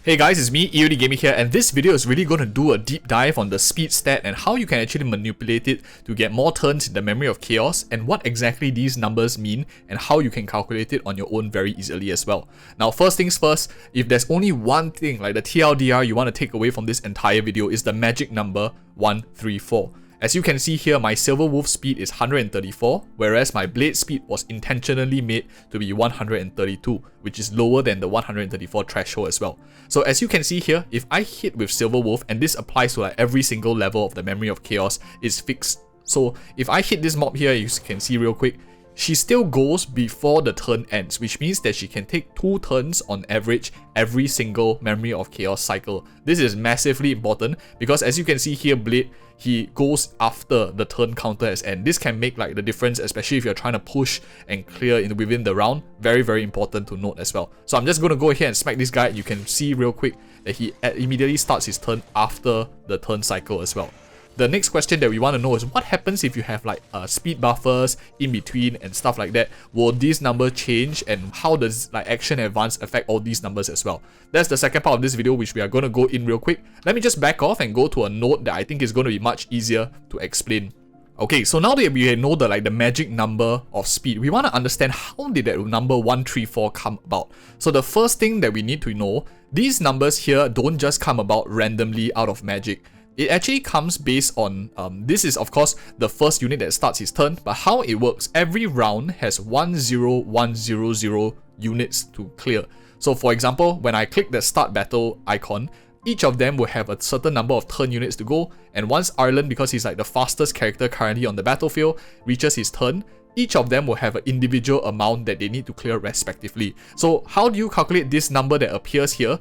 Hey guys, it's me, EODGamer here, and this video is really going to do a deep dive on the speed stat and how you can actually manipulate it to get more turns in the memory of chaos, and what exactly these numbers mean and how you can calculate it on your own very easily as well. Now first things first, if there's only one thing like the TLDR you want to take away from this entire video is the magic number 134. As you can see here, my Silver Wolf speed is 134, whereas my blade speed was intentionally made to be 132, which is lower than the 134 threshold as well. So as you can see here, if I hit with Silver Wolf, and this applies to like every single level of the Memory of Chaos, is fixed. So if I hit this mob here, you can see real quick, she still goes before the turn ends, which means that she can take 2 turns on average every single Memory of Chaos cycle. This is massively important because as you can see here, Blade, he goes after the turn counter has end. This can make like the difference, especially if you're trying to push and clear within the round. Very, very important to note as well. So I'm just going to go ahead and smack this guy. You can see real quick that he immediately starts his turn after the turn cycle as well. The next question that we want to know is what happens if you have like speed buffers in between and stuff like that. Will these numbers change, and how does like action advance affect all these numbers as well? That's the second part of this video, which we are going to go in real quick. Let me just back off and go to a note that I think is going to be much easier to explain. Okay, so now that we know the magic number of speed, we want to understand how did that number 134 come about. So the first thing that we need to know, these numbers here don't just come about randomly out of magic. It actually comes based on, this is of course the first unit that starts his turn, but how it works, every round has 10100 units to clear. So for example, when I click the start battle icon, each of them will have a certain number of turn units to go, and once Ireland, because he's like the fastest character currently on the battlefield, reaches his turn, each of them will have an individual amount that they need to clear respectively. So how do you calculate this number that appears here?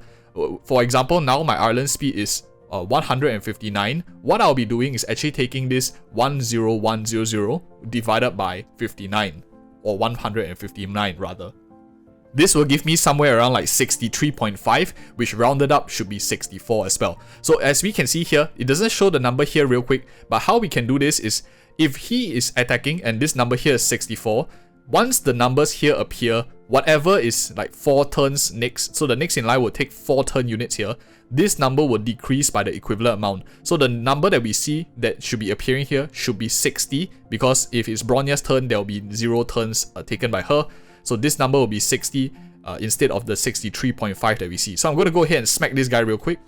For example, now my Ireland speed is 159. What I'll be doing is actually taking this 10100 divided by 59, or 159 rather. This will give me somewhere around like 63.5, which rounded up should be 64 as well. So as we can see here, it doesn't show the number here real quick, but how we can do this is if he is attacking and this number here is 64, once the numbers here appear, whatever is like 4 turns next, so the next in line will take 4 turn units here, this number will decrease by the equivalent amount. So the number that we see that should be appearing here should be 60, because if it's Bronya's turn, there will be 0 turns taken by her. So this number will be 60 instead of the 63.5 that we see. So I'm going to go ahead and smack this guy real quick.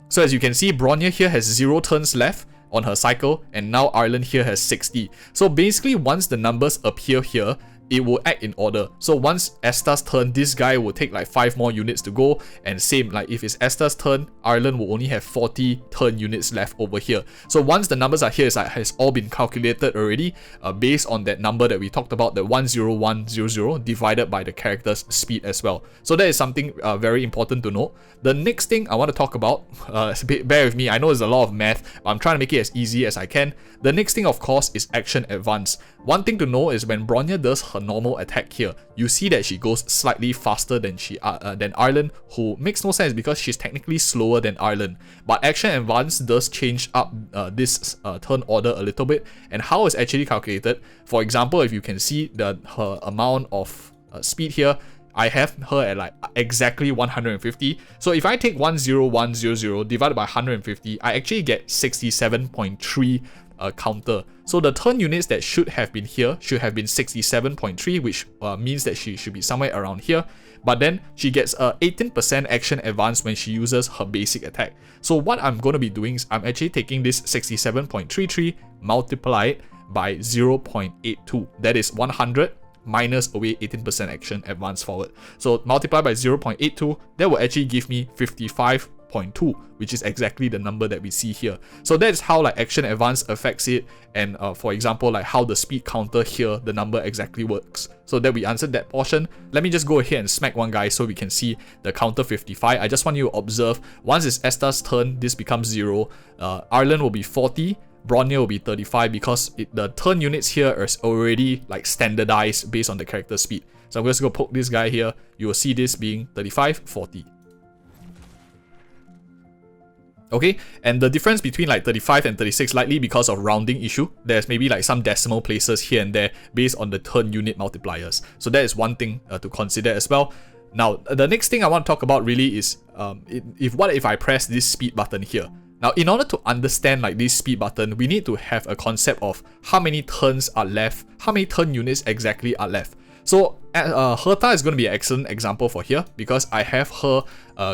So as you can see, Bronya here has 0 turns left on her cycle, and now Ireland here has 60. So basically, once the numbers appear here, it will act in order. So once Esta's turn, this guy will take like 5 more units to go, and same, like if it's Esta's turn, Ireland will only have 40 turn units left over here. So once the numbers are here, it's like has all been calculated already based on that number that we talked about, the 10100 divided by the character's speed as well. So that is something very important to note. The next thing I want to talk about, bear with me, I know it's a lot of math, but I'm trying to make it as easy as I can. The next thing of course is action advance. One thing to know is when Bronya does her normal attack here, you see that she goes slightly faster than Ireland, who makes no sense because she's technically slower than Ireland. But action advance does change up this turn order a little bit, and how it's actually calculated. For example, if you can see her amount of speed here, I have her at like exactly 150. So if I take 10100 divided by 150, I actually get 67.3 counter. So the turn units that should have been here should have been 67.3, which means that she should be somewhere around here. But then she gets a 18% action advance when she uses her basic attack. So what I'm going to be doing is I'm actually taking this 67.33 multiplied by 0.82. That is 100 minus away 18% action advance forward. So multiply by 0.82, that will actually give me 55.2, which is exactly the number that we see here. So that is how like action advance affects it, and for example like how the speed counter here, the number exactly works. So that we answered that portion. Let me just go ahead and smack one guy so we can see the counter 55. I just want you to observe, once it's Esta's turn, this becomes 0. Ireland will be 40. Bronya will be 35 because the turn units here are already like standardized based on the character speed. So I'm just going to poke this guy here. You will see this being 35, 40. Okay, and the difference between like 35 and 36, likely because of rounding issue, there's maybe like some decimal places here and there based on the turn unit multipliers. So that is one thing to consider as well. Now, the next thing I want to talk about really is what if I press this speed button here? Now, in order to understand like this speed button, we need to have a concept of how many turns are left, how many turn units exactly are left. So Herta is going to be an excellent example for here because I have her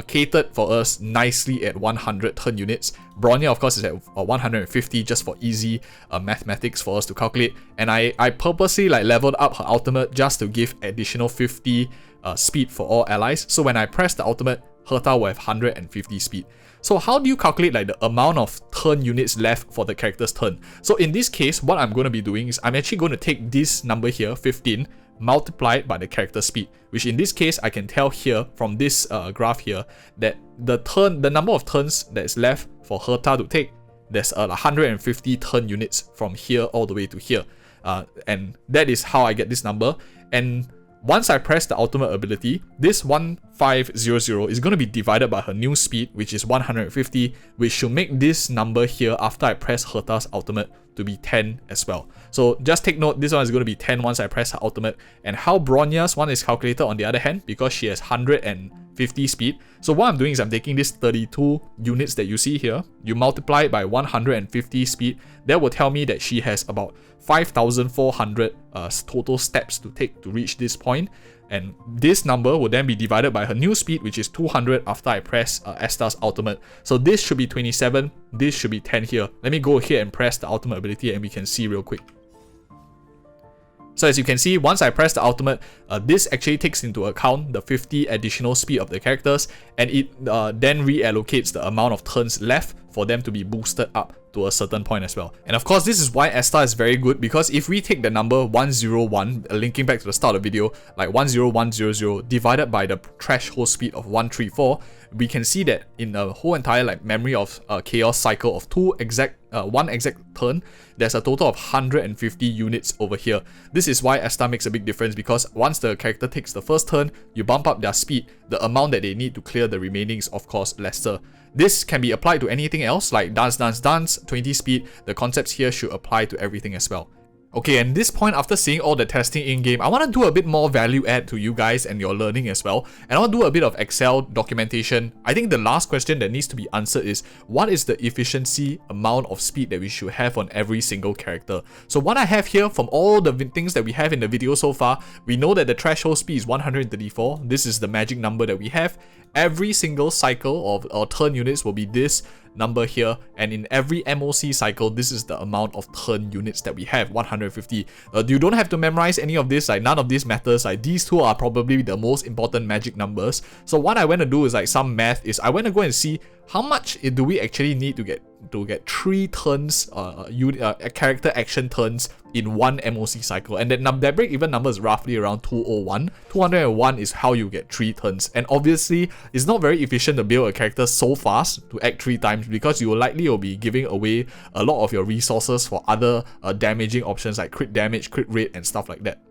catered for us nicely at 100 turn units. Bronya, of course, is at 150 just for easy mathematics for us to calculate. And I purposely like leveled up her ultimate just to give additional 50 speed for all allies. So when I press the ultimate, Herta will have 150 speed. So how do you calculate like the amount of turn units left for the character's turn? So in this case, what I'm going to be doing is I'm actually going to take this number here, 15, multiply it by the character speed, which in this case I can tell here from this graph here that the number of turns that's left for Herta to take, there's 150 turn units from here all the way to here, and that is how I get this number. And once I press the ultimate ability, this 1500 is going to be divided by her new speed, which is 150, which should make this number here after I press Herta's ultimate to be 10 as well. So just take note, this one is going to be 10 once I press her ultimate. And how Bronya's one is calculated on the other hand, because she has 150 speed. So what I'm doing is I'm taking this 32 units that you see here, you multiply it by 150 speed, that will tell me that she has about 5,400 total steps to take to reach this point. And this number will then be divided by her new speed, which is 200 after I press Esta's ultimate. So this should be 27, this should be 10 here. Let me go ahead and press the ultimate ability and we can see real quick. So as you can see, once I press the ultimate, this actually takes into account the 50 additional speed of the characters, and it then reallocates the amount of turns left for them to be boosted up to a certain point as well. And of course, this is why Esta is very good, because if we take the number 101, linking back to the start of the video, like 10100 divided by the threshold speed of 134, we can see that in a whole entire like memory of chaos cycle of one exact turn, there's a total of 150 units over here. This is why Esta makes a big difference, because once the character takes the first turn, you bump up their speed, the amount that they need to clear the remaining is of course lesser. This can be applied to anything else like dance, 20 speed. The concepts here should apply to everything as well. Okay, and this point, after seeing all the testing in-game, I want to do a bit more value add to you guys and your learning as well. And I want to do a bit of Excel documentation. I think the last question that needs to be answered is, what is the efficiency amount of speed that we should have on every single character? So what I have here, from all the things that we have in the video so far, we know that the threshold speed is 134. This is the magic number that we have. Every single cycle of or turn units will be this number here, and in every MOC cycle, this is the amount of turn units that we have, 150. You don't have to memorize any of this, like none of this matters. Like these two are probably the most important magic numbers. So what I went to do is like some math, is I went to go and see how much do we actually need to get 3 turns, character action turns in one MOC cycle, and that break-even number is roughly around 201. 201 is how you get 3 turns, and obviously it's not very efficient to build a character so fast to act 3 times, because you will likely be giving away a lot of your resources for other damaging options like crit damage, crit rate, and stuff like that.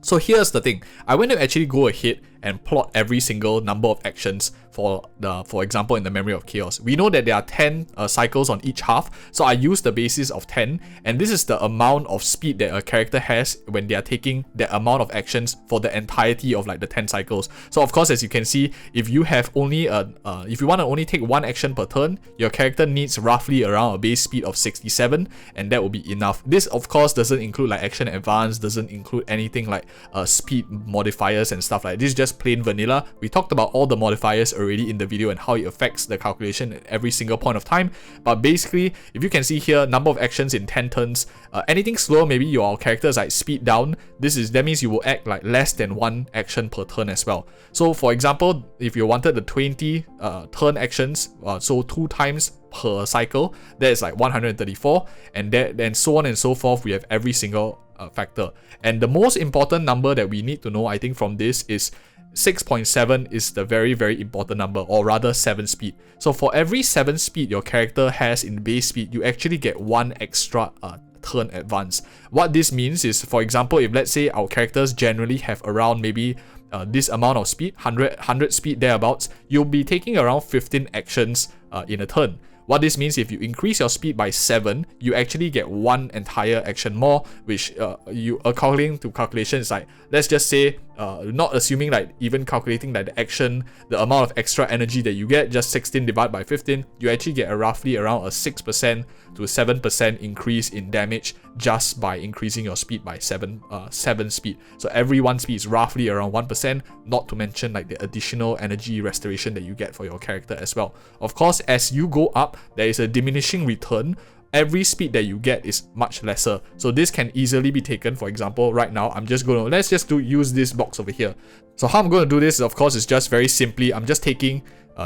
So here's the thing, I went to actually go ahead and plot every single number of actions for example in the memory of chaos. We know that there are 10 cycles on each half, so I use the basis of 10, and this is the amount of speed that a character has when they are taking that amount of actions for the entirety of like the 10 cycles. So of course, as you can see, if you have only if you want to only take 1 action per turn, your character needs roughly around a base speed of 67, and that will be enough. This of course doesn't include like action advance, doesn't include anything like speed modifiers and stuff like this. Is just plain vanilla. We talked about all the modifiers already in the video and how it affects the calculation at every single point of time. But basically, if you can see here, number of actions in 10 turns, anything slower, maybe your characters like speed down, that means you will act like less than 1 action per turn as well. So for example, if you wanted the 20 turn actions, so 2 times per cycle, that is like 134, and then so on and so forth. We have every single factor, and the most important number that we need to know, I think, from this is 6.7 is the very, very important number, or rather 7 speed. So for every 7 speed your character has in base speed, you actually get 1 extra turn advance. What this means is, for example, if let's say our characters generally have around maybe this amount of speed, 100 speed thereabouts, you'll be taking around 15 actions in a turn. What this means, if you increase your speed by 7, you actually get 1 entire action more, which according to calculations, like let's just say not assuming like even calculating like the action, the amount of extra energy that you get, just 16 divided by 15, you actually get a roughly around a 6% to 7% increase in damage just by increasing your speed by 7 speed. So every 1 speed is roughly around 1%, not to mention like the additional energy restoration that you get for your character as well. Of course, as you go up, there is a diminishing return. Every speed that you get is much lesser. So this can easily be taken. For example, right now, I'm just going to, let's just use this box over here. So how I'm going to do this, of course, is just very simply, I'm just taking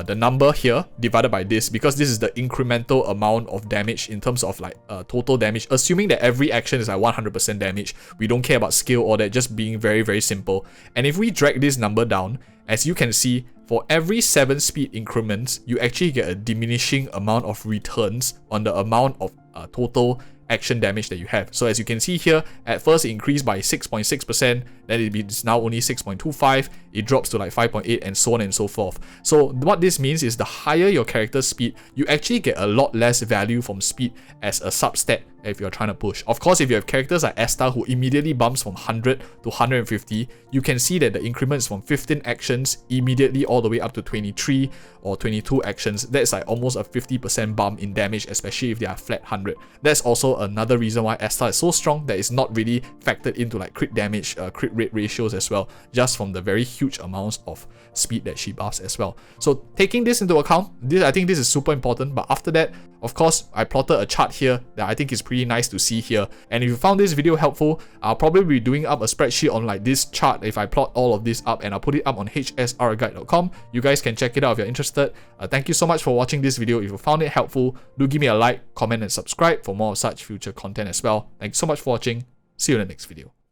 the number here divided by this, because this is the incremental amount of damage in terms of like total damage, assuming that every action is like 100% damage. We don't care about skill or that, just being very, very simple. And if we drag this number down, as you can see, for every 7 speed increments, you actually get a diminishing amount of returns on the amount of total action damage that you have. So as you can see here, at first it increased by 6.6%, then it's now only 6.25, it drops to like 5.8, and so on and so forth. So what this means is the higher your character's speed, you actually get a lot less value from speed as a substat if you're trying to push. Of course, if you have characters like Esta who immediately bumps from 100 to 150, you can see that the increment is from 15 actions immediately all the way up to 23 or 22 actions. That's like almost a 50% bump in damage, especially if they are flat 100. That's also another reason why Esta is so strong, that is not really factored into like crit damage, crit rate ratios as well, just from the very huge amounts of speed that she buffs as well. So taking this into account, I think this is super important. But after that, of course, I plotted a chart here that I think is pretty nice to see here. And if you found this video helpful, I'll probably be doing up a spreadsheet on like this chart if I plot all of this up, and I'll put it up on hsrguide.com. You guys can check it out if you're interested. Thank you so much for watching this video. If you found it helpful, do give me a like, comment, and subscribe for more of such future content as well. Thanks so much for watching. See you in the next video.